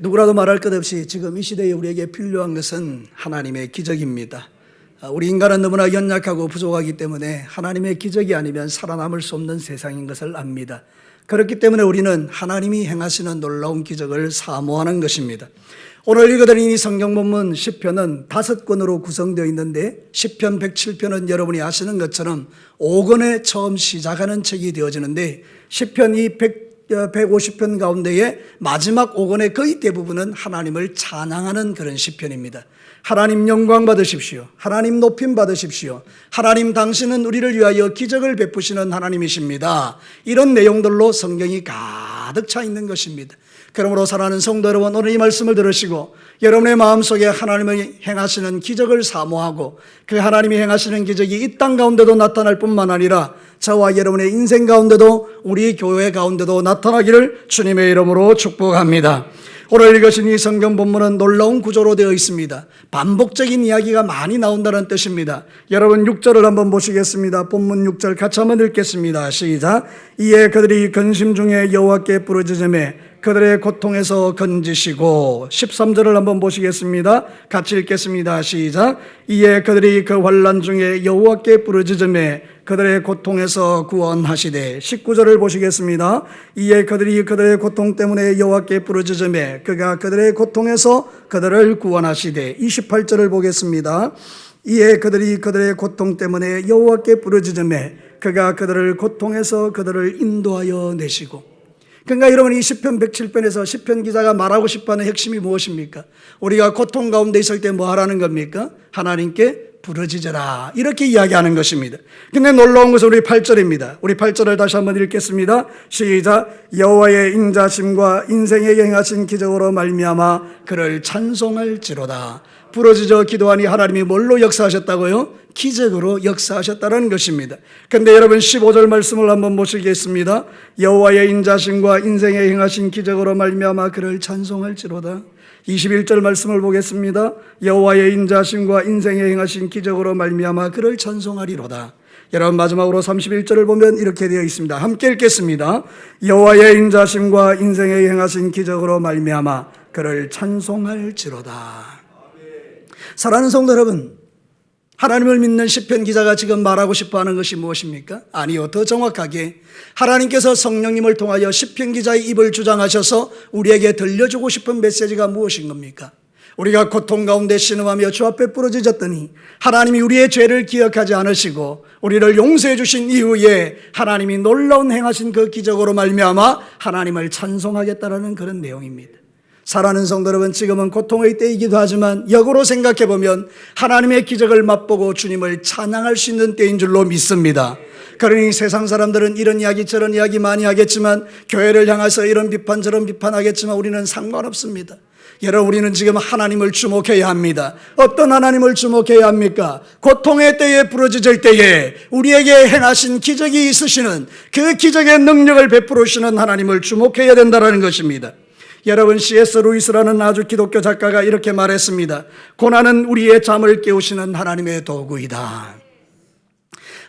누구라도 말할 것 없이 지금 이 시대에 우리에게 필요한 것은 하나님의 기적입니다. 우리 인간은 너무나 연약하고 부족하기 때문에 하나님의 기적이 아니면 살아남을 수 없는 세상인 것을 압니다. 그렇기 때문에 우리는 하나님이 행하시는 놀라운 기적을 사모하는 것입니다. 오늘 읽어드린 이 성경 본문 시편은 5권으로 구성되어 있는데 시편 107편은 여러분이 아시는 것처럼 5권에 처음 시작하는 책이 되어지는데 시편 이 150편 가운데에 마지막 5권의 거의 대부분은 하나님을 찬양하는 그런 시편입니다. 하나님 영광 받으십시오. 하나님 높임 받으십시오. 하나님 당신은 우리를 위하여 기적을 베푸시는 하나님이십니다. 이런 내용들로 성경이 가득 차 있는 것입니다. 그러므로 사랑하는 성도 여러분, 오늘 이 말씀을 들으시고 여러분의 마음속에 하나님의 행하시는 기적을 사모하고 그 하나님이 행하시는 기적이 이 땅 가운데도 나타날 뿐만 아니라 저와 여러분의 인생 가운데도 우리 교회 가운데도 나타나기를 주님의 이름으로 축복합니다. 오늘 읽으신 이 성경 본문은 놀라운 구조로 되어 있습니다. 반복적인 이야기가 많이 나온다는 뜻입니다. 여러분 6절을 한번 보시겠습니다. 본문 6절 같이 한번 읽겠습니다. 시작. 이에 그들이 근심 중에 여호와께 부르짖으매 그들의 고통에서 건지시고. 13절을 한번 보시겠습니다. 같이 읽겠습니다. 시작. 이에 그들이 그 환난 중에 여호와께 부르짖으매 그들의 고통에서 구원하시되. 19절을 보시겠습니다. 이에 그들이 그들의 고통 때문에 여호와께 부르짖으매 그가 그들의 고통에서 그들을 구원하시되. 28절을 보겠습니다. 이에 그들이 그들의 고통 때문에 여호와께 부르짖으매 그가 그들을 고통에서 그들을 인도하여 내시고. 그러니까 여러분 이 시편 107편에서 시편 기자가 말하고 싶어하는 핵심이 무엇입니까? 우리가 고통 가운데 있을 때 뭐 하라는 겁니까? 하나님께 부르짖어라, 이렇게 이야기하는 것입니다. 근데 놀라운 것은 우리 8절입니다. 우리 8절을 다시 한번 읽겠습니다. 시작. 여호와의 인자심과 인생에 행하신 기적으로 말미암아 그를 찬송할지로다. 부르짖어 기도하니 하나님이 뭘로 역사하셨다고요? 기적으로 역사하셨다는 것입니다. 그런데 여러분 15절 말씀을 한번 보시겠습니다. 여호와의 인자심과 인생에 행하신 기적으로 말미암아 그를 찬송할지로다. 21절 말씀을 보겠습니다. 여호와의 인자심과 인생에 행하신 기적으로 말미암아 그를 찬송하리로다. 여러분 마지막으로 31절을 보면 이렇게 되어 있습니다. 함께 읽겠습니다. 여호와의 인자심과 인생에 행하신 기적으로 말미암아 그를 찬송할지로다. 사랑하는 성도 여러분, 하나님을 믿는 시편 기자가 지금 말하고 싶어하는 것이 무엇입니까? 아니요, 더 정확하게 하나님께서 성령님을 통하여 시편 기자의 입을 주장하셔서 우리에게 들려주고 싶은 메시지가 무엇인 겁니까? 우리가 고통 가운데 신음하며 주 앞에 부르짖었더니 하나님이 우리의 죄를 기억하지 않으시고 우리를 용서해 주신 이후에 하나님이 놀라운 행하신 그 기적으로 말미암아 하나님을 찬송하겠다라는 그런 내용입니다. 사랑하는 성도 여러분, 지금은 고통의 때이기도 하지만 역으로 생각해 보면 하나님의 기적을 맛보고 주님을 찬양할 수 있는 때인 줄로 믿습니다. 그러니 세상 사람들은 이런 이야기 저런 이야기 많이 하겠지만, 교회를 향해서 이런 비판 저런 비판하겠지만 우리는 상관없습니다. 여러분, 우리는 지금 하나님을 주목해야 합니다. 어떤 하나님을 주목해야 합니까? 고통의 때에 부르짖을 때에 우리에게 행하신 기적이 있으시는, 그 기적의 능력을 베풀으시는 하나님을 주목해야 된다는 것입니다. 여러분, C.S. 루이스라는 아주 기독교 작가가 이렇게 말했습니다. 고난은 우리의 잠을 깨우시는 하나님의 도구이다.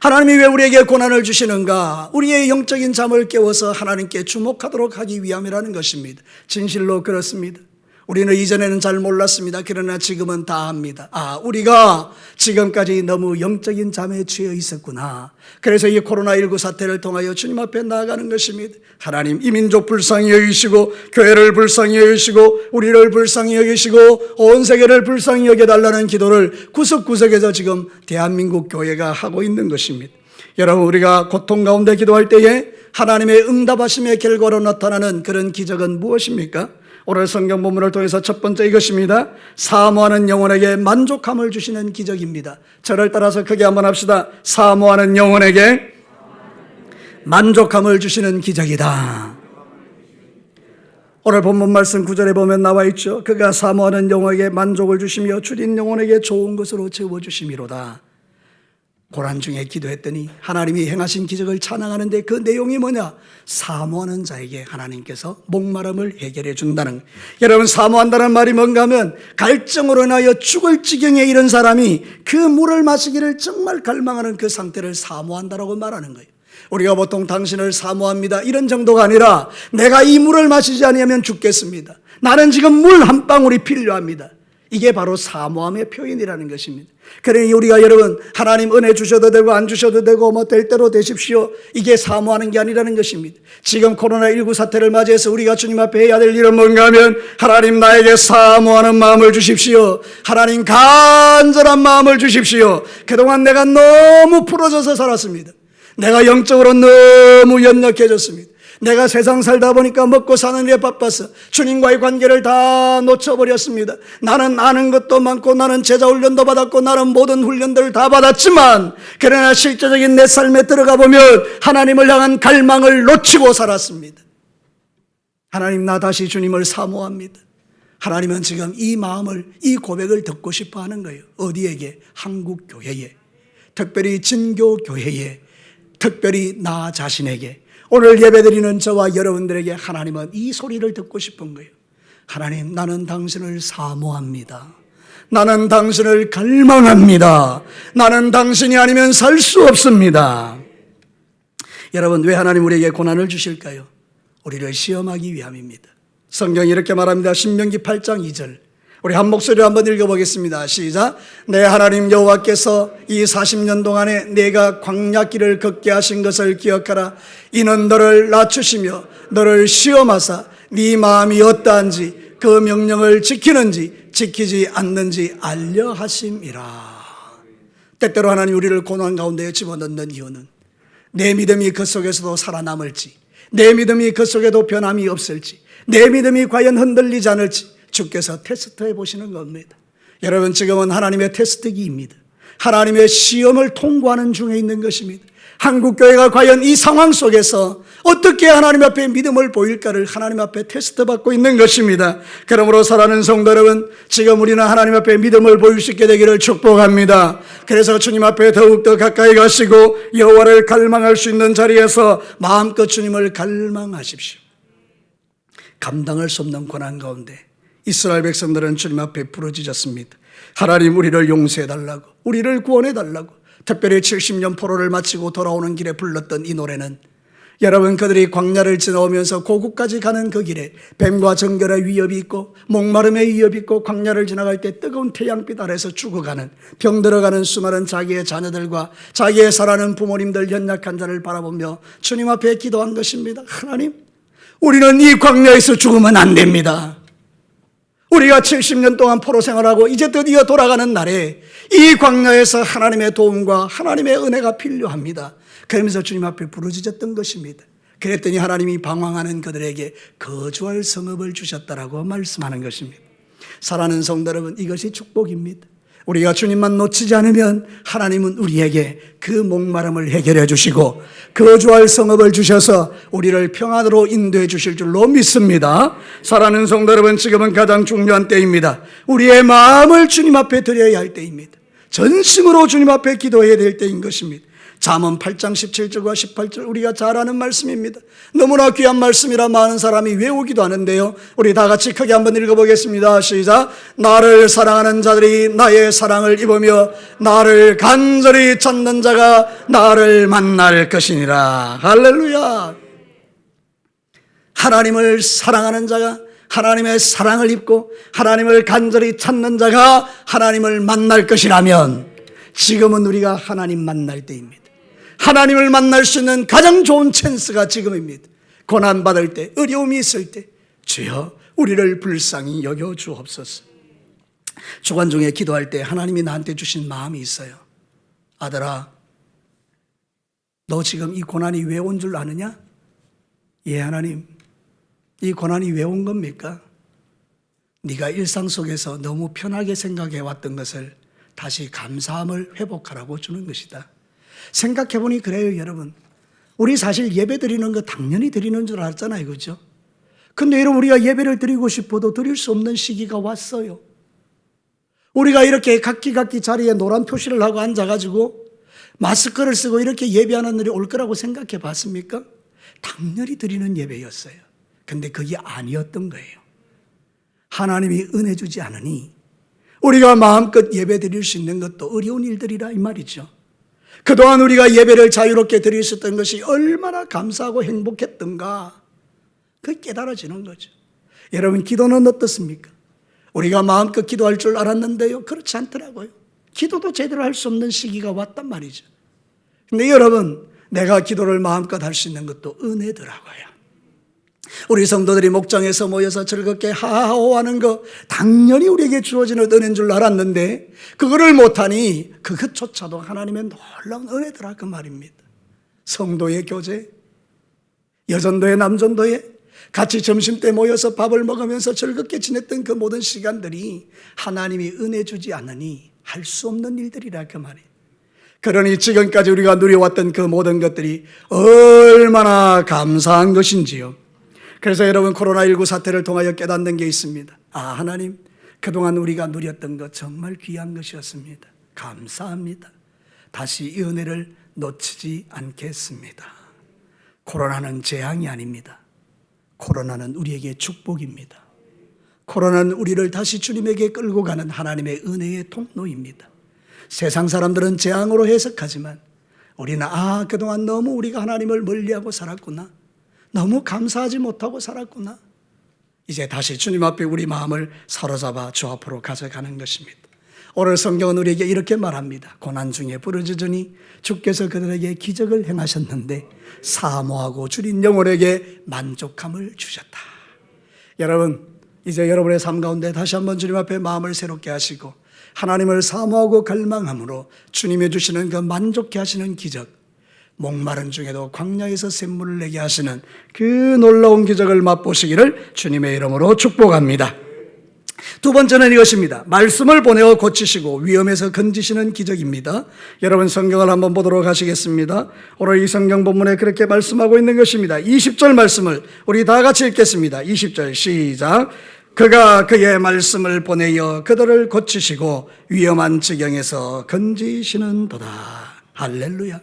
하나님이 왜 우리에게 고난을 주시는가? 우리의 영적인 잠을 깨워서 하나님께 주목하도록 하기 위함이라는 것입니다. 진실로 그렇습니다. 우리는 이전에는 잘 몰랐습니다. 그러나 지금은 다 압니다. 우리가 지금까지 너무 영적인 잠에 취해 있었구나. 그래서 이 코로나19 사태를 통하여 주님 앞에 나아가는 것입니다. 하나님, 이 민족 불쌍히 여기시고 교회를 불쌍히 여기시고 우리를 불쌍히 여기시고 온 세계를 불쌍히 여겨달라는 기도를 구석구석에서 지금 대한민국 교회가 하고 있는 것입니다. 여러분, 우리가 고통 가운데 기도할 때에 하나님의 응답하심의 결과로 나타나는 그런 기적은 무엇입니까? 오늘 성경 본문을 통해서 첫 번째 이것입니다. 사모하는 영혼에게 만족함을 주시는 기적입니다. 저를 따라서 크게 한번 합시다. 사모하는 영혼에게 만족함을 주시는 기적이다. 오늘 본문 말씀 9절에 보면 나와 있죠. 그가 사모하는 영혼에게 만족을 주시며 줄인 영혼에게 좋은 것으로 채워주심이로다. 고난 중에 기도했더니 하나님이 행하신 기적을 찬양하는데 그 내용이 뭐냐? 사모하는 자에게 하나님께서 목마름을 해결해 준다는 거예요. 여러분, 사모한다는 말이 뭔가 하면 갈증으로 인하여 죽을 지경에 이른 사람이 그 물을 마시기를 정말 갈망하는 그 상태를 사모한다라고 말하는 거예요. 우리가 보통 당신을 사모합니다 이런 정도가 아니라 내가 이 물을 마시지 아니하면 죽겠습니다. 나는 지금 물 한 방울이 필요합니다. 이게 바로 사모함의 표현이라는 것입니다. 그러니 우리가 여러분 하나님 은혜 주셔도 되고 안 주셔도 되고 뭐 될 대로 되십시오, 이게 사모하는 게 아니라는 것입니다. 지금 코로나19 사태를 맞이해서 우리가 주님 앞에 해야 될 일은 뭔가 하면 하나님 나에게 사모하는 마음을 주십시오. 하나님 간절한 마음을 주십시오. 그동안 내가 너무 풀어져서 살았습니다. 내가 영적으로 너무 연약해졌습니다. 내가 세상 살다 보니까 먹고 사는 일에 바빠서 주님과의 관계를 다 놓쳐버렸습니다. 나는 아는 것도 많고 나는 제자 훈련도 받았고 나는 모든 훈련들을 다 받았지만 그러나 실제적인 내 삶에 들어가 보면 하나님을 향한 갈망을 놓치고 살았습니다. 하나님, 나 다시 주님을 사모합니다. 하나님은 지금 이 마음을, 이 고백을 듣고 싶어 하는 거예요. 어디에게? 한국 교회에, 특별히 진교 교회에, 특별히 나 자신에게, 오늘 예배드리는 저와 여러분들에게 하나님은 이 소리를 듣고 싶은 거예요. 하나님, 나는 당신을 사모합니다. 나는 당신을 갈망합니다. 나는 당신이 아니면 살 수 없습니다. 여러분, 왜 하나님 우리에게 고난을 주실까요? 우리를 시험하기 위함입니다. 성경이 이렇게 말합니다. 신명기 8장 2절. 우리 한 목소리로 한번 읽어보겠습니다. 시작. 내 하나님 여호와께서 이 40년 동안에 내가 광야길을 걷게 하신 것을 기억하라. 이는 너를 낮추시며 너를 시험하사 네 마음이 어떠한지 그 명령을 지키는지 지키지 않는지 알려 하심이라. 때때로 하나님 우리를 고난 가운데 집어넣는 이유는 내 믿음이 그 속에서도 살아남을지, 내 믿음이 그 속에도 변함이 없을지, 내 믿음이 과연 흔들리지 않을지 주께서 테스트해 보시는 겁니다. 여러분, 지금은 하나님의 테스트기입니다. 하나님의 시험을 통과하는 중에 있는 것입니다. 한국교회가 과연 이 상황 속에서 어떻게 하나님 앞에 믿음을 보일까를 하나님 앞에 테스트 받고 있는 것입니다. 그러므로 사랑하는 성도 여러분, 지금 우리는 하나님 앞에 믿음을 보일 수 있게 되기를 축복합니다. 그래서 주님 앞에 더욱더 가까이 가시고 여호와를 갈망할 수 있는 자리에서 마음껏 주님을 갈망하십시오. 감당할 수 없는 고난 가운데 이스라엘 백성들은 주님 앞에 부르짖었습니다. 하나님, 우리를 용서해달라고, 우리를 구원해달라고. 특별히 70년 포로를 마치고 돌아오는 길에 불렀던 이 노래는 여러분, 그들이 광야를 지나오면서 고국까지 가는 그 길에 뱀과 정결의 위협이 있고 목마름의 위협이 있고 광야를 지나갈 때 뜨거운 태양빛 아래서 죽어가는, 병들어가는 수많은 자기의 자녀들과 자기의 사랑하는 부모님들, 연약한 자를 바라보며 주님 앞에 기도한 것입니다. 하나님, 우리는 이 광야에서 죽으면 안 됩니다. 우리가 70년 동안 포로 생활하고 이제 드디어 돌아가는 날에 이 광야에서 하나님의 도움과 하나님의 은혜가 필요합니다. 그러면서 주님 앞에 부르짖었던 것입니다. 그랬더니 하나님이 방황하는 그들에게 거주할 성읍을 주셨다라고 말씀하는 것입니다. 사랑하는 성도 여러분, 이것이 축복입니다. 우리가 주님만 놓치지 않으면 하나님은 우리에게 그 목마름을 해결해 주시고 거주할 성읍을 주셔서 우리를 평안으로 인도해 주실 줄로 믿습니다. 사랑하는 성도 여러분, 지금은 가장 중요한 때입니다. 우리의 마음을 주님 앞에 드려야 할 때입니다. 전심으로 주님 앞에 기도해야 될 때인 것입니다. 잠언 8장 17절과 18절 우리가 잘 아는 말씀입니다. 너무나 귀한 말씀이라 많은 사람이 외우기도 하는데요, 우리 다 같이 크게 한번 읽어보겠습니다. 시작. 나를 사랑하는 자들이 나의 사랑을 입으며 나를 간절히 찾는 자가 나를 만날 것이니라. 할렐루야. 하나님을 사랑하는 자가, 하나님의 사랑을 입고 하나님을 간절히 찾는 자가 하나님을 만날 것이라면 지금은 우리가 하나님 만날 때입니다. 하나님을 만날 수 있는 가장 좋은 찬스가 지금입니다. 고난받을 때, 어려움이 있을 때 주여 우리를 불쌍히 여겨 주옵소서. 주간 중에 기도할 때 하나님이 나한테 주신 마음이 있어요. 아들아, 너 지금 이 고난이 왜 온 줄 아느냐? 예, 하나님, 이 고난이 왜 온 겁니까? 네가 일상 속에서 너무 편하게 생각해 왔던 것을 다시 감사함을 회복하라고 주는 것이다. 생각해보니 그래요, 여러분. 우리 사실 예배 드리는 거 당연히 드리는 줄 알았잖아요, 그렇죠? 근데 여러분, 우리가 예배를 드리고 싶어도 드릴 수 없는 시기가 왔어요. 우리가 이렇게 각기 자리에 노란 표시를 하고 앉아가지고 마스크를 쓰고 이렇게 예배하는 날이 올 거라고 생각해 봤습니까? 당연히 드리는 예배였어요. 근데 그게 아니었던 거예요. 하나님이 은혜 주지 않으니 우리가 마음껏 예배 드릴 수 있는 것도 어려운 일들이라 이 말이죠. 그동안 우리가 예배를 자유롭게 드릴 수 있었던 것이 얼마나 감사하고 행복했던가, 그게 깨달아지는 거죠. 여러분, 기도는 어떻습니까? 우리가 마음껏 기도할 줄 알았는데요, 그렇지 않더라고요. 기도도 제대로 할 수 없는 시기가 왔단 말이죠. 근데 여러분, 내가 기도를 마음껏 할 수 있는 것도 은혜더라고요. 우리 성도들이 목장에서 모여서 즐겁게 하하호하는 거 당연히 우리에게 주어지는 은혜인 줄 알았는데 그거를 못하니 그것조차도 하나님의 놀라운 은혜더라, 그 말입니다. 성도의 교제, 여전도회, 남전도회 같이 점심때 모여서 밥을 먹으면서 즐겁게 지냈던 그 모든 시간들이 하나님이 은혜 주지 않으니 할 수 없는 일들이라, 그 말이에요. 그러니 지금까지 우리가 누려왔던 그 모든 것들이 얼마나 감사한 것인지요. 그래서 여러분, 코로나19 사태를 통하여 깨닫는 게 있습니다. 아, 하나님, 그동안 우리가 누렸던 것 정말 귀한 것이었습니다. 감사합니다. 다시 이 은혜를 놓치지 않겠습니다. 코로나는 재앙이 아닙니다. 코로나는 우리에게 축복입니다. 코로나는 우리를 다시 주님에게 끌고 가는 하나님의 은혜의 통로입니다. 세상 사람들은 재앙으로 해석하지만 우리는 그동안 너무 우리가 하나님을 멀리하고 살았구나, 너무 감사하지 못하고 살았구나, 이제 다시 주님 앞에 우리 마음을 사로잡아 주 앞으로 가져가는 것입니다. 오늘 성경은 우리에게 이렇게 말합니다. 고난 중에 부르짖으니 주께서 그들에게 기적을 행하셨는데 사모하고 줄인 영혼에게 만족함을 주셨다. 여러분, 이제 여러분의 삶 가운데 다시 한번 주님 앞에 마음을 새롭게 하시고 하나님을 사모하고 갈망함으로 주님이 주시는 그 만족해 하시는 기적, 목마른 중에도 광야에서 샘물을 내게 하시는 그 놀라운 기적을 맛보시기를 주님의 이름으로 축복합니다. 두 번째는 이것입니다. 말씀을 보내어 고치시고 위험에서 건지시는 기적입니다. 여러분, 성경을 한번 보도록 하시겠습니다. 오늘 이 성경 본문에 그렇게 말씀하고 있는 것입니다. 20절 말씀을 우리 다 같이 읽겠습니다. 20절 시작. 그가 그의 말씀을 보내어 그들을 고치시고 위험한 지경에서 건지시는도다. 할렐루야.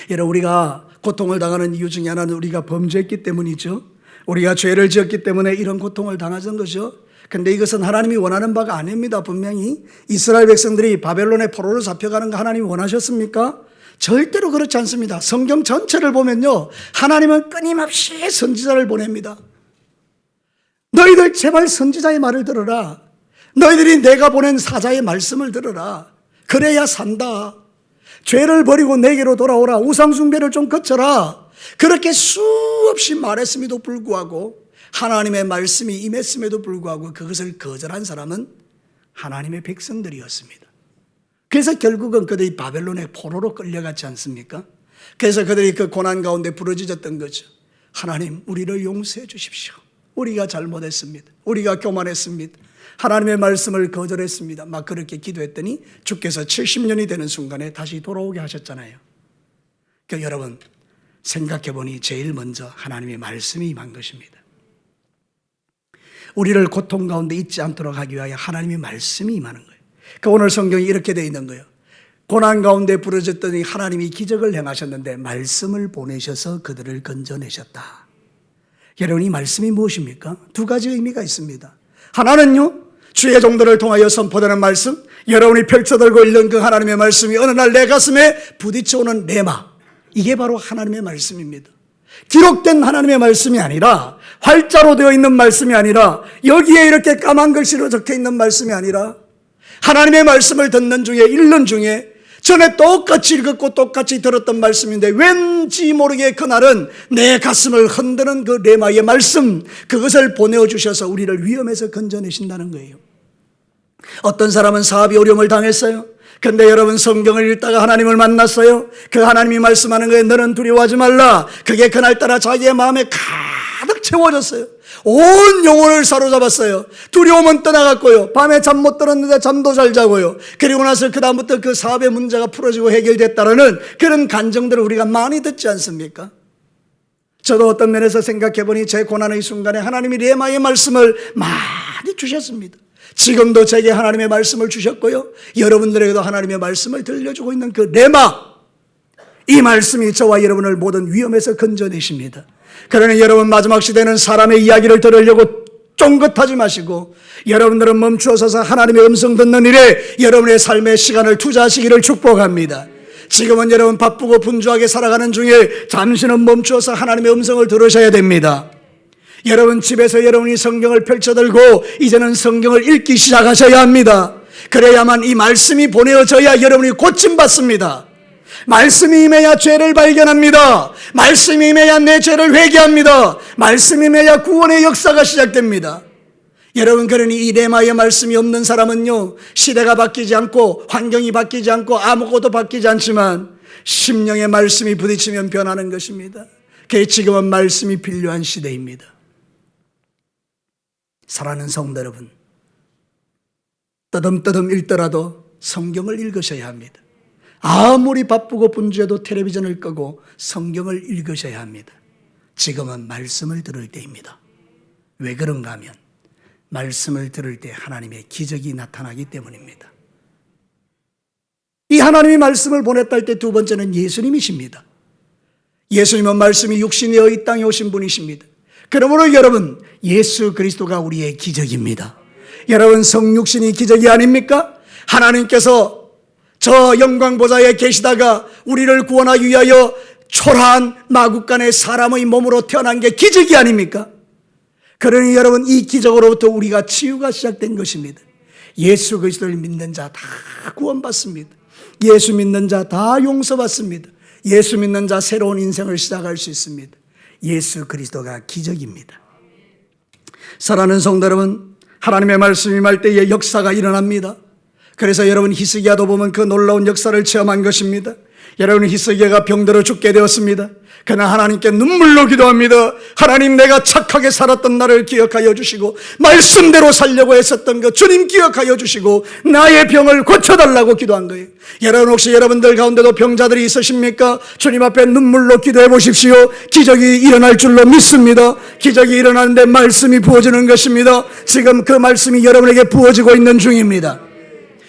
여러분, 우리가 고통을 당하는 이유 중에 하나는 우리가 범죄했기 때문이죠. 우리가 죄를 지었기 때문에 이런 고통을 당하는 거죠. 근데 이것은 하나님이 원하는 바가 아닙니다. 분명히 이스라엘 백성들이 바벨론의 포로로 잡혀가는 거 하나님이 원하셨습니까? 절대로 그렇지 않습니다. 성경 전체를 보면요, 하나님은 끊임없이 선지자를 보냅니다. 너희들 제발 선지자의 말을 들어라. 너희들이 내가 보낸 사자의 말씀을 들어라. 그래야 산다. 죄를 버리고 내게로 돌아오라. 우상숭배를 좀 거쳐라. 그렇게 수없이 말했음에도 불구하고, 하나님의 말씀이 임했음에도 불구하고 그것을 거절한 사람은 하나님의 백성들이었습니다. 그래서 결국은 그들이 바벨론의 포로로 끌려갔지 않습니까? 그래서 그들이 그 고난 가운데 부르짖었던 거죠. 하나님, 우리를 용서해 주십시오. 우리가 잘못했습니다. 우리가 교만했습니다. 하나님의 말씀을 거절했습니다. 막 그렇게 기도했더니 주께서 70년이 되는 순간에 다시 돌아오게 하셨잖아요. 그 여러분, 생각해보니 제일 먼저 하나님의 말씀이 임한 것입니다. 우리를 고통 가운데 있지 않도록 하기 위하여 하나님의 말씀이 임하는 거예요. 그러니까 오늘 성경이 이렇게 되어 있는 거예요. 고난 가운데 부르짖더니 하나님이 기적을 행하셨는데 말씀을 보내셔서 그들을 건져내셨다. 여러분, 이 말씀이 무엇입니까? 두 가지 의미가 있습니다. 하나는요, 주의 종들을 통하여 선포되는 말씀, 여러분이 펼쳐들고 있는 그 하나님의 말씀이 어느 날 내 가슴에 부딪혀오는 레마, 이게 바로 하나님의 말씀입니다. 기록된 하나님의 말씀이 아니라, 활자로 되어 있는 말씀이 아니라, 여기에 이렇게 까만 글씨로 적혀 있는 말씀이 아니라, 하나님의 말씀을 듣는 중에, 읽는 중에 전에 똑같이 읽었고 똑같이 들었던 말씀인데 왠지 모르게 그날은 내 가슴을 흔드는 그 레마의 말씀, 그것을 보내주셔서 우리를 위험에서 건져내신다는 거예요. 어떤 사람은 사업이 어려움을 당했어요. 그런데 여러분, 성경을 읽다가 하나님을 만났어요. 그 하나님이 말씀하는 거에 너는 두려워하지 말라. 그게 그날따라 자기의 마음에 가득 채워졌어요. 온 영혼을 사로잡았어요. 두려움은 떠나갔고요. 밤에 잠 못 들었는데 잠도 잘 자고요. 그리고 나서 그 다음부터 그 사업의 문제가 풀어지고 해결됐다라는 그런 간증들을 우리가 많이 듣지 않습니까? 저도 어떤 면에서 생각해보니 제 고난의 순간에 하나님이 레마의 말씀을 많이 주셨습니다. 지금도 제게 하나님의 말씀을 주셨고요, 여러분들에게도 하나님의 말씀을 들려주고 있는 그 레마, 이 말씀이 저와 여러분을 모든 위험에서 건져내십니다. 그러니 여러분, 마지막 시대는 사람의 이야기를 들으려고 쫑긋하지 마시고 여러분들은 멈추어 서서 하나님의 음성 듣는 일에 여러분의 삶의 시간을 투자하시기를 축복합니다. 지금은 여러분 바쁘고 분주하게 살아가는 중에 잠시는 멈추어서 하나님의 음성을 들으셔야 됩니다. 여러분 집에서 여러분이 성경을 펼쳐들고 이제는 성경을 읽기 시작하셔야 합니다. 그래야만 이 말씀이 보내어져야 여러분이 고침받습니다. 말씀이 임해야 죄를 발견합니다. 말씀이 임해야 내 죄를 회개합니다. 말씀이 임해야 구원의 역사가 시작됩니다. 여러분, 그러니 이 레마의 말씀이 없는 사람은요, 시대가 바뀌지 않고 환경이 바뀌지 않고 아무것도 바뀌지 않지만 심령의 말씀이 부딪히면 변하는 것입니다. 그게 지금은 말씀이 필요한 시대입니다. 사랑하는 성도 여러분, 떠듬떠듬 읽더라도 성경을 읽으셔야 합니다. 아무리 바쁘고 분주해도 텔레비전을 끄고 성경을 읽으셔야 합니다. 지금은 말씀을 들을 때입니다. 왜 그런가 하면 말씀을 들을 때 하나님의 기적이 나타나기 때문입니다. 이 하나님이 말씀을 보냈다 할 때 두 번째는 예수님이십니다. 예수님은 말씀이 육신이어 이 땅에 오신 분이십니다. 그러므로 여러분, 예수 그리스도가 우리의 기적입니다. 여러분, 성육신이 기적이 아닙니까? 하나님께서 저 영광보좌에 계시다가 우리를 구원하기 위하여 초라한 마국간의 사람의 몸으로 태어난 게 기적이 아닙니까? 그러니 여러분, 이 기적으로부터 우리가 치유가 시작된 것입니다. 예수 그리스도를 믿는 자 다 구원받습니다. 예수 믿는 자 다 용서받습니다. 예수 믿는 자 새로운 인생을 시작할 수 있습니다. 예수 그리스도가 기적입니다. 사랑하는 성도 여러분, 하나님의 말씀이 임할 때에 역사가 일어납니다. 그래서 여러분 히스기야도 보면 그 놀라운 역사를 체험한 것입니다. 여러분, 히스기야가 병들어 죽게 되었습니다. 그러나 하나님께 눈물로 기도합니다. 하나님, 내가 착하게 살았던 나를 기억하여 주시고 말씀대로 살려고 했었던 것 주님 기억하여 주시고 나의 병을 고쳐달라고 기도한 거예요. 여러분, 혹시 여러분들 가운데도 병자들이 있으십니까? 주님 앞에 눈물로 기도해 보십시오. 기적이 일어날 줄로 믿습니다. 기적이 일어나는데 말씀이 부어지는 것입니다. 지금 그 말씀이 여러분에게 부어지고 있는 중입니다.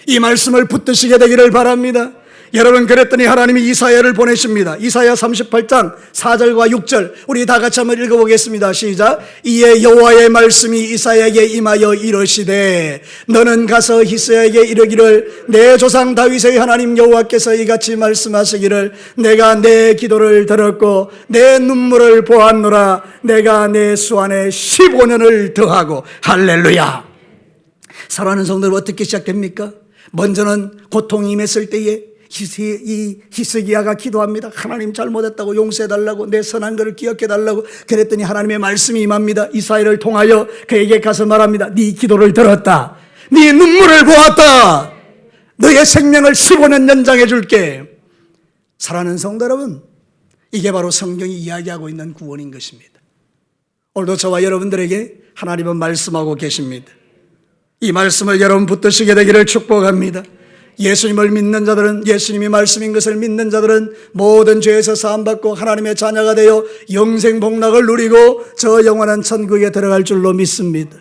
이 말씀을 붙드시게 되기를 바랍니다. 여러분, 그랬더니 하나님이 이사야를 보내십니다. 이사야 38장 4절과 6절 우리 다 같이 한번 읽어보겠습니다. 시작. 이에 여호와의 말씀이 이사야에게 임하여 이르시되 너는 가서 히스야에게 이르기를 내 조상 다윗의 하나님 여호와께서 이같이 말씀하시기를 내가 내 기도를 들었고 내 눈물을 보았노라. 내가 내 수안에 15년을 더하고. 할렐루야. 사랑하는 성도들, 어떻게 시작됩니까? 먼저는 고통이 임했을 때에 이 히스기야가 기도합니다. 하나님, 잘못했다고 용서해달라고, 내 선한 것을 기억해달라고. 그랬더니 하나님의 말씀이 임합니다. 이사야를 통하여 그에게 가서 말합니다. 네 기도를 들었다. 네 눈물을 보았다. 너의 생명을 15년 연장해 줄게. 사랑하는 성도 여러분, 이게 바로 성경이 이야기하고 있는 구원인 것입니다. 오늘도 저와 여러분들에게 하나님은 말씀하고 계십니다. 이 말씀을 여러분 붙드시게 되기를 축복합니다. 예수님을 믿는 자들은, 예수님이 말씀인 것을 믿는 자들은 모든 죄에서 사함받고 하나님의 자녀가 되어 영생 복락을 누리고 저 영원한 천국에 들어갈 줄로 믿습니다.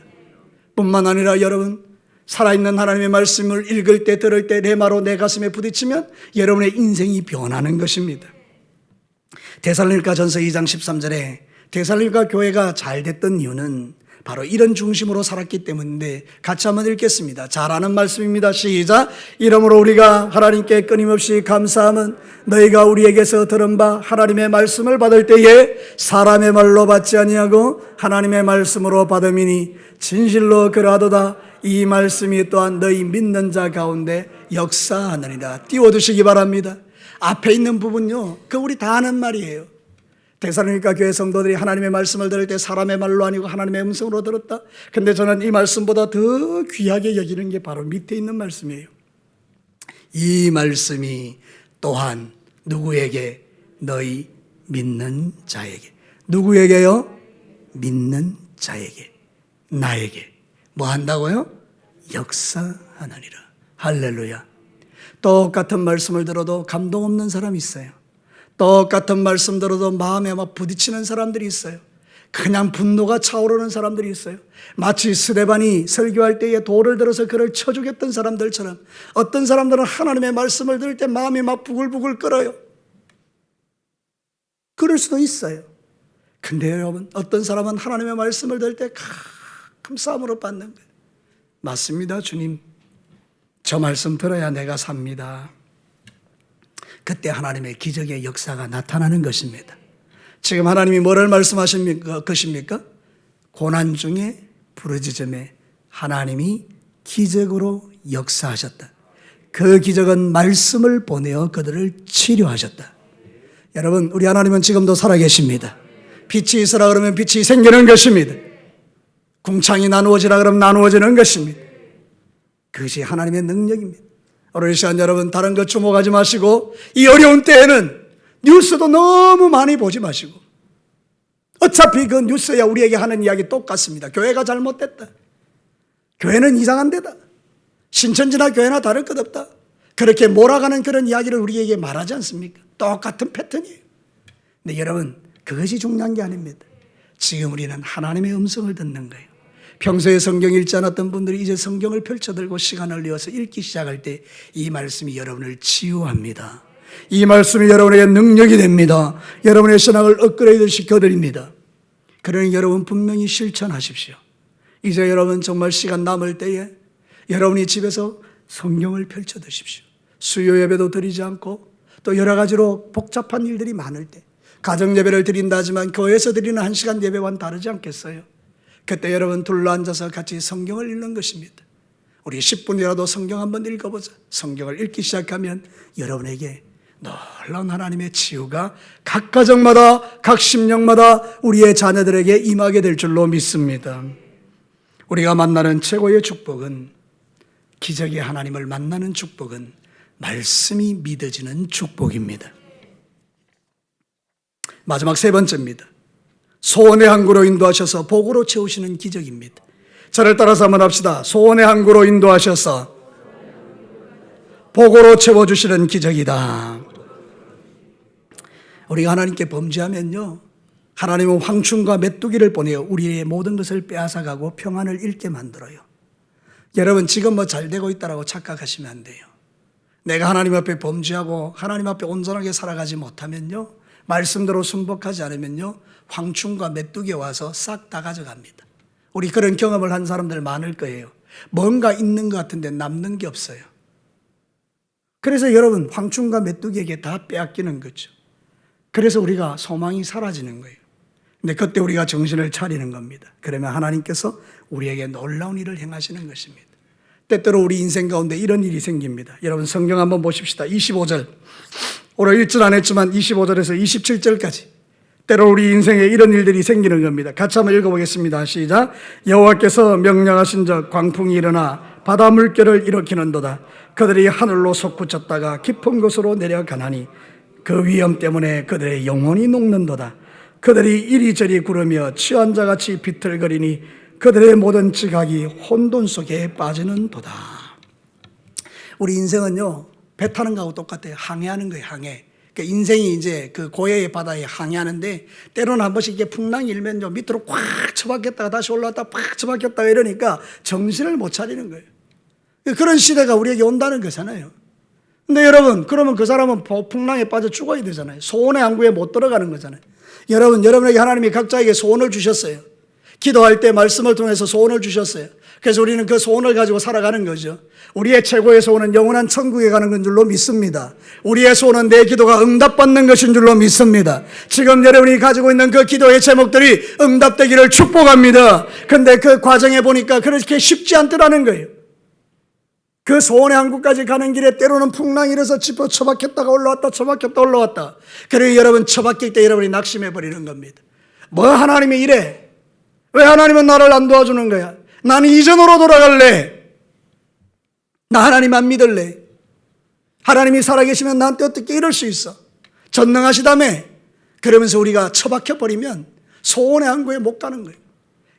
뿐만 아니라 여러분, 살아있는 하나님의 말씀을 읽을 때, 들을 때 레마로 내 가슴에 부딪히면 여러분의 인생이 변하는 것입니다. 데살로니가전서 2장 13절에 데살로니가 교회가 잘 됐던 이유는 바로 이런 중심으로 살았기 때문인데, 같이 한번 읽겠습니다. 잘 아는 말씀입니다. 시작. 이러므로 우리가 하나님께 끊임없이 감사함은 너희가 우리에게서 들은 바 하나님의 말씀을 받을 때에 사람의 말로 받지 아니하고 하나님의 말씀으로 받음이니 진실로 그러하도다. 이 말씀이 또한 너희 믿는 자 가운데 역사하느니라. 띄워두시기 바랍니다. 앞에 있는 부분요, 그 우리 다 아는 말이에요. 데살로니가 교회 성도들이 하나님의 말씀을 들을 때 사람의 말로 아니고 하나님의 음성으로 들었다. 근데 저는 이 말씀보다 더 귀하게 여기는 게 바로 밑에 있는 말씀이에요. 이 말씀이 또한 누구에게? 너희 믿는 자에게. 누구에게요? 믿는 자에게, 나에게 뭐 한다고요? 역사하느니라. 할렐루야. 똑같은 말씀을 들어도 감동 없는 사람이 있어요. 똑같은 말씀 들어도 마음에 막 부딪히는 사람들이 있어요. 그냥 분노가 차오르는 사람들이 있어요. 마치 스데반이 설교할 때에 돌을 들어서 그를 쳐 죽였던 사람들처럼 어떤 사람들은 하나님의 말씀을 들을 때 마음이 막 부글부글 끓어요. 그럴 수도 있어요. 근데 여러분, 어떤 사람은 하나님의 말씀을 들을 때 가끔 싸움으로 받는 거예요. 맞습니다, 주님. 저 말씀 들어야 내가 삽니다. 그때 하나님의 기적의 역사가 나타나는 것입니다. 지금 하나님이 뭐를 말씀하신 것입니까? 고난 중에 부르짖음에 하나님이 기적으로 역사하셨다. 그 기적은 말씀을 보내어 그들을 치료하셨다. 여러분, 우리 하나님은 지금도 살아계십니다. 빛이 있으라 그러면 빛이 생기는 것입니다. 궁창이 나누어지라 그러면 나누어지는 것입니다. 그것이 하나님의 능력입니다. 오늘 이 시간 여러분, 다른 것 주목하지 마시고 이 어려운 때에는 뉴스도 너무 많이 보지 마시고, 어차피 그 뉴스야 우리에게 하는 이야기 똑같습니다. 교회가 잘못됐다, 교회는 이상한 데다, 신천지나 교회나 다를 것 없다, 그렇게 몰아가는 그런 이야기를 우리에게 말하지 않습니까? 똑같은 패턴이에요. 근데 여러분, 그것이 중요한 게 아닙니다. 지금 우리는 하나님의 음성을 듣는 거예요. 평소에 성경 읽지 않았던 분들이 이제 성경을 펼쳐들고 시간을 내어서 읽기 시작할 때 이 말씀이 여러분을 치유합니다. 이 말씀이 여러분에게 능력이 됩니다. 여러분의 신앙을 업그레이드 시켜드립니다. 그러니 여러분 분명히 실천하십시오. 이제 여러분 정말 시간 남을 때에 여러분이 집에서 성경을 펼쳐드십시오. 수요 예배도 드리지 않고 또 여러 가지로 복잡한 일들이 많을 때 가정 예배를 드린다 하지만 교회에서 드리는 1시간 예배와는 다르지 않겠어요? 그때 여러분 둘러앉아서 같이 성경을 읽는 것입니다. 우리 10분이라도 성경 한번 읽어보자. 성경을 읽기 시작하면 여러분에게 놀라운 하나님의 치유가 각 가정마다 각 심령마다 우리의 자녀들에게 임하게 될 줄로 믿습니다. 우리가 만나는 최고의 축복은, 기적의 하나님을 만나는 축복은 말씀이 믿어지는 축복입니다. 마지막 세 번째입니다. 소원의 항구로 인도하셔서 복으로 채우시는 기적입니다. 저를 따라서 한번 합시다. 소원의 항구로 인도하셔서 복으로 채워주시는 기적이다. 우리가 하나님께 범죄하면요, 하나님은 황충과 메뚜기를 보내어 우리의 모든 것을 빼앗아가고 평안을 잃게 만들어요. 여러분, 지금 뭐 잘 되고 있다고 착각하시면 안 돼요. 내가 하나님 앞에 범죄하고 하나님 앞에 온전하게 살아가지 못하면요, 말씀대로 순복하지 않으면요, 황충과 메뚜기 와서 싹 다 가져갑니다. 우리 그런 경험을 한 사람들 많을 거예요. 뭔가 있는 것 같은데 남는 게 없어요. 그래서 여러분, 황충과 메뚜기에게 다 빼앗기는 거죠. 그래서 우리가 소망이 사라지는 거예요. 근데 그때 우리가 정신을 차리는 겁니다. 그러면 하나님께서 우리에게 놀라운 일을 행하시는 것입니다. 때때로 우리 인생 가운데 이런 일이 생깁니다. 여러분, 성경 한번 보십시다. 25절. 오늘 읽질 안 했지만 25절에서 27절까지 때로 우리 인생에 이런 일들이 생기는 겁니다. 같이 한번 읽어보겠습니다. 시작. 여호와께서 명령하신 적 광풍이 일어나 바다 물결을 일으키는도다. 그들이 하늘로 솟구쳤다가 깊은 곳으로 내려가나니 그 위험 때문에 그들의 영혼이 녹는도다. 그들이 이리저리 구르며 취한 자같이 비틀거리니 그들의 모든 지각이 혼돈 속에 빠지는도다. 우리 인생은요, 배 타는 거하고 똑같아요. 항해하는 거예요, 항해. 그러니까 인생이 이제 그 고해의 바다에 항해하는데 때로는 한 번씩 이게 풍랑이 일면 밑으로 꽉 처박혔다가 다시 올라왔다가 팍 처박혔다가 이러니까 정신을 못 차리는 거예요. 그런 시대가 우리에게 온다는 거잖아요. 근데 여러분, 그러면 그 사람은 풍랑에 빠져 죽어야 되잖아요. 소원의 항구에 못 들어가는 거잖아요. 여러분에게 하나님이 각자에게 소원을 주셨어요. 기도할 때 말씀을 통해서 소원을 주셨어요. 그래서 우리는 그 소원을 가지고 살아가는 거죠. 우리의 최고의 소원은 영원한 천국에 가는 건 줄로 믿습니다. 우리의 소원은 내 기도가 응답받는 것인 줄로 믿습니다. 지금 여러분이 가지고 있는 그 기도의 제목들이 응답되기를 축복합니다. 그런데 그 과정에 보니까 그렇게 쉽지 않더라는 거예요. 그 소원의 항구까지 가는 길에 때로는 풍랑이 일어서 짚어 처박혔다가 올라왔다 처박혔다 올라왔다. 그러니 여러분, 처박힐 때 여러분이 낙심해 버리는 겁니다. 뭐 하나님이 이래? 왜 하나님은 나를 안 도와주는 거야? 나는 이전으로 돌아갈래. 나 하나님 안 믿을래. 하나님이 살아계시면 나한테 어떻게 이럴 수 있어? 전능하시다며. 그러면서 우리가 처박혀버리면 소원의 항구에 못 가는 거예요.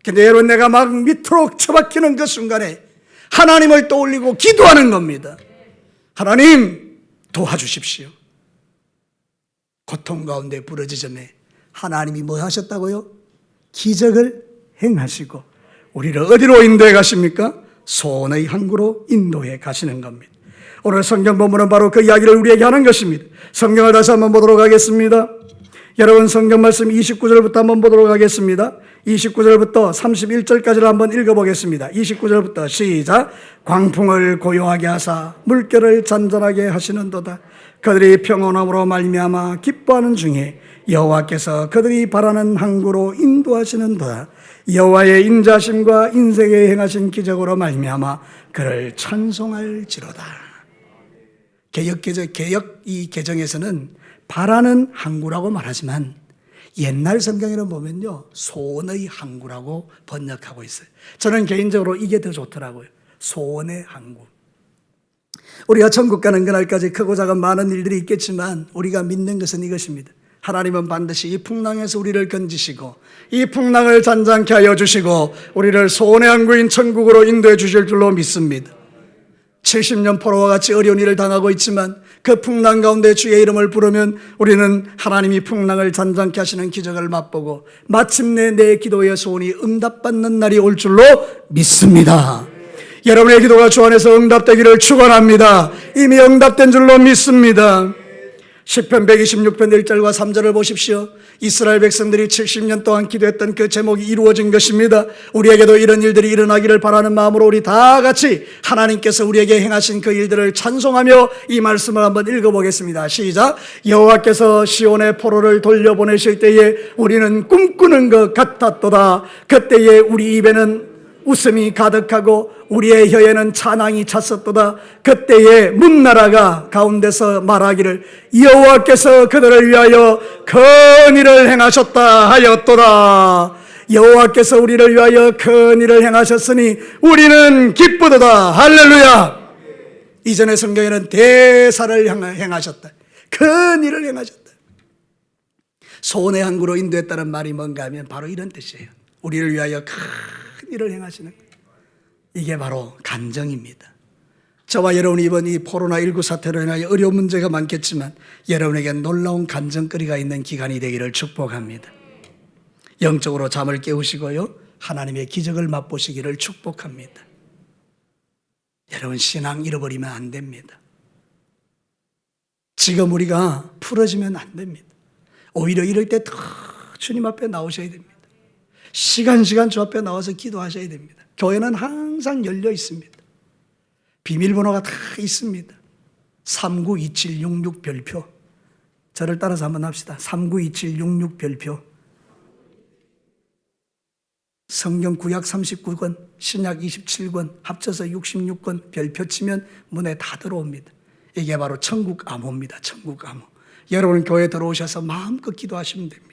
근데 여러분, 내가 막 밑으로 처박히는 그 순간에 하나님을 떠올리고 기도하는 겁니다. 하나님 도와주십시오. 고통 가운데 부르짖음에 하나님이 뭐 하셨다고요? 기적을 행하시고 우리를 어디로 인도해 가십니까? 소원의 항구로 인도해 가시는 겁니다. 오늘 성경 본문은 바로 그 이야기를 우리에게 하는 것입니다. 성경을 다시 한번 보도록 하겠습니다. 여러분 성경 말씀 29절부터 한번 보도록 하겠습니다. 29절부터 31절까지를 한번 읽어보겠습니다. 29절부터 시작. 광풍을 고요하게 하사 물결을 잔잔하게 하시는도다. 그들이 평온함으로 말미암아 기뻐하는 중에 여호와께서 그들이 바라는 항구로 인도하시는도다. 여호와의 인자심과 인생에 행하신 기적으로 말미암아 그를 찬송할지로다. 개역 이 개정에서는 바라는 항구라고 말하지만 옛날 성경에는 보면요 소원의 항구라고 번역하고 있어요. 저는 개인적으로 이게 더 좋더라고요. 소원의 항구. 우리가 천국 가는 그날까지 크고 작은 많은 일들이 있겠지만 우리가 믿는 것은 이것입니다. 하나님은 반드시 이 풍랑에서 우리를 건지시고 이 풍랑을 잔잔케 하여 주시고 우리를 소원의 항구인 천국으로 인도해 주실 줄로 믿습니다. 70년 포로와 같이 어려운 일을 당하고 있지만 그 풍랑 가운데 주의 이름을 부르면 우리는 하나님이 풍랑을 잔잔케 하시는 기적을 맛보고 마침내 내 기도의 소원이 응답받는 날이 올 줄로 믿습니다. 여러분의 기도가 주 안에서 응답되기를 축원합니다. 이미 응답된 줄로 믿습니다. 시편 126편 1절과 3절을 보십시오. 이스라엘 백성들이 70년 동안 기도했던 그 제목이 이루어진 것입니다. 우리에게도 이런 일들이 일어나기를 바라는 마음으로 우리 다 같이 하나님께서 우리에게 행하신 그 일들을 찬송하며 이 말씀을 한번 읽어보겠습니다. 시작. 여호와께서 시온의 포로를 돌려보내실 때에 우리는 꿈꾸는 것 같았도다. 그때에 우리 입에는 웃음이 가득하고 우리의 혀에는 찬양이 찼었도다. 그때에 문나라가 가운데서 말하기를 여호와께서 그들을 위하여 큰 일을 행하셨다 하였도다. 여호와께서 우리를 위하여 큰 일을 행하셨으니 우리는 기쁘도다. 할렐루야. 이전의 성경에는 대사를 행하셨다. 큰 일을 행하셨다. 소원의 항구로 인도했다는 말이 뭔가 하면 바로 이런 뜻이에요. 우리를 위하여 큰 일을 행하시는 것. 이게 바로 간정입니다. 저와 여러분이 이번 이 코로나19 사태로 인하여 어려운 문제가 많겠지만 여러분에게 놀라운 간정거리가 있는 기간이 되기를 축복합니다. 영적으로 잠을 깨우시고요 하나님의 기적을 맛보시기를 축복합니다. 여러분 신앙 잃어버리면 안 됩니다. 지금 우리가 풀어지면 안 됩니다. 오히려 이럴 때 더 주님 앞에 나오셔야 됩니다. 시간 주 앞에 나와서 기도하셔야 됩니다. 교회는 항상 열려 있습니다. 비밀번호가 다 있습니다. 392766 별표. 저를 따라서 한번 합시다. 392766 별표. 성경 구약 39권, 신약 27권, 합쳐서 66권 별표 치면 문에 다 들어옵니다. 이게 바로 천국 암호입니다. 천국 암호. 여러분 교회에 들어오셔서 마음껏 기도하시면 됩니다.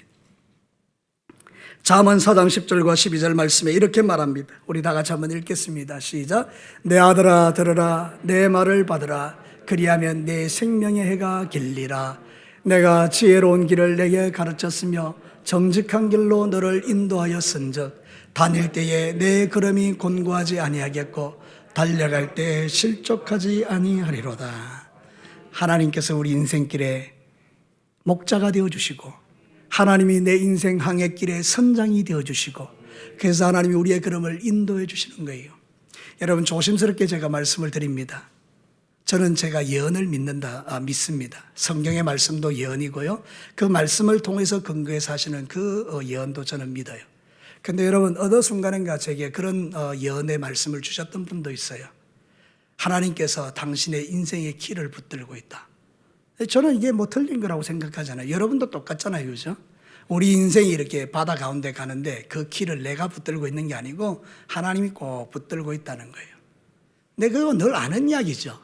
잠언 4장 10절과 12절 말씀에 이렇게 말합니다. 우리 다 같이 한번 읽겠습니다. 시작. 내 아들아 들으라. 내 말을 받으라. 그리하면 내 생명의 해가 길리라. 내가 지혜로운 길을 내게 가르쳤으며 정직한 길로 너를 인도하였은즉 다닐 때에 내 걸음이 곤고하지 아니하겠고 달려갈 때에 실족하지 아니하리로다. 하나님께서 우리 인생길에 목자가 되어주시고 하나님이 내 인생 항해길의 선장이 되어주시고 그래서 하나님이 우리의 걸음을 인도해 주시는 거예요. 여러분 조심스럽게 제가 말씀을 드립니다. 저는 제가 예언을 믿습니다. 성경의 말씀도 예언이고요. 그 말씀을 통해서 근거해서 하시는 그 예언도 저는 믿어요. 그런데 여러분 어느 순간인가 제게 그런 예언의 말씀을 주셨던 분도 있어요. 하나님께서 당신의 인생의 키를 붙들고 있다. 저는 이게 뭐 틀린 거라고 생각하잖아요. 여러분도 똑같잖아요. 그죠? 우리 인생이 이렇게 바다 가운데 가는데 그 키를 내가 붙들고 있는 게 아니고 하나님이 꼭 붙들고 있다는 거예요. 근데 그거 늘 아는 이야기죠.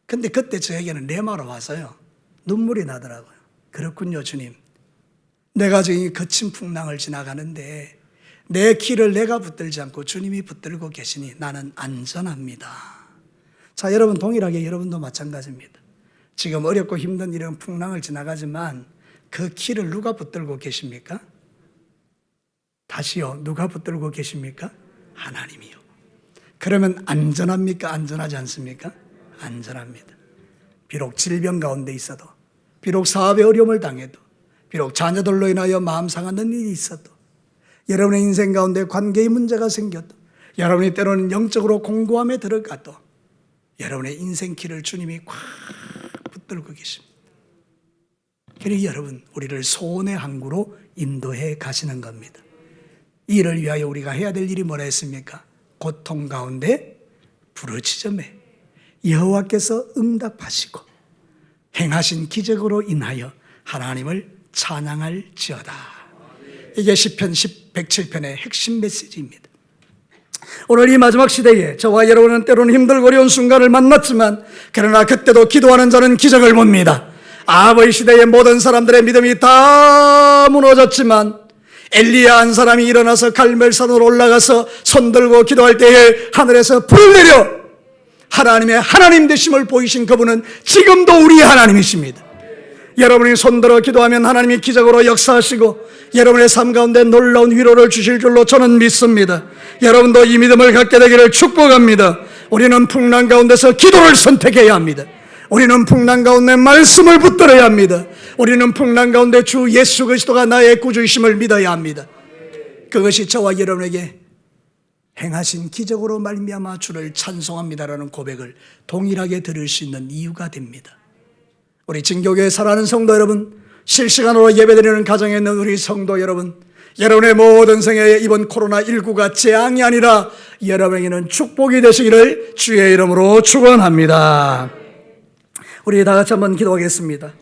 근데 그때 저에게는 레마로 와서요. 눈물이 나더라고요. 그렇군요, 주님. 내가 지금 거친 풍랑을 지나가는데 내 키를 내가 붙들지 않고 주님이 붙들고 계시니 나는 안전합니다. 자, 여러분 동일하게 여러분도 마찬가지입니다. 지금 어렵고 힘든 이런 풍랑을 지나가지만 그 키를 누가 붙들고 계십니까? 다시요. 누가 붙들고 계십니까? 하나님이요. 그러면 안전합니까? 안전하지 않습니까? 안전합니다. 비록 질병 가운데 있어도, 비록 사업의 어려움을 당해도, 비록 자녀들로 인하여 마음 상하는 일이 있어도, 여러분의 인생 가운데 관계의 문제가 생겨도, 여러분이 때로는 영적으로 공고함에 들어가도 여러분의 인생 길을 주님이 꽉 붙들고 계십니다. 그러니 여러분, 우리를 소원의 항구로 인도해 가시는 겁니다. 이 일을 위하여 우리가 해야 될 일이 뭐라 했습니까? 고통 가운데 부르짖음에 여호와께서 응답하시고 행하신 기적으로 인하여 하나님을 찬양할지어다. 이게 시편 107편의 핵심 메시지입니다. 오늘 이 마지막 시대에 저와 여러분은 때로는 힘들고 어려운 순간을 만났지만, 그러나 그때도 기도하는 자는 기적을 봅니다. 아버지 시대의 모든 사람들의 믿음이 다 무너졌지만 엘리야 한 사람이 일어나서 갈멜산으로 올라가서 손들고 기도할 때에 하늘에서 불을 내려 하나님의 하나님 되심을 보이신 그분은 지금도 우리의 하나님이십니다. 여러분이 손들어 기도하면 하나님이 기적으로 역사하시고 여러분의 삶 가운데 놀라운 위로를 주실 줄로 저는 믿습니다. 여러분도 이 믿음을 갖게 되기를 축복합니다. 우리는 풍랑 가운데서 기도를 선택해야 합니다. 우리는 풍랑 가운데 말씀을 붙들어야 합니다. 우리는 풍랑 가운데 주 예수 그리스도가 나의 구주이심을 믿어야 합니다. 그것이 저와 여러분에게 행하신 기적으로 말미암아 주를 찬송합니다라는 고백을 동일하게 들을 수 있는 이유가 됩니다. 우리 진교교에 살아가는 성도 여러분, 실시간으로 예배드리는 가정에 있는 우리 성도 여러분, 여러분의 모든 생애에 이번 코로나19가 재앙이 아니라 여러분에게는 축복이 되시기를 주의 이름으로 축원합니다. 우리 다 같이 한번 기도하겠습니다.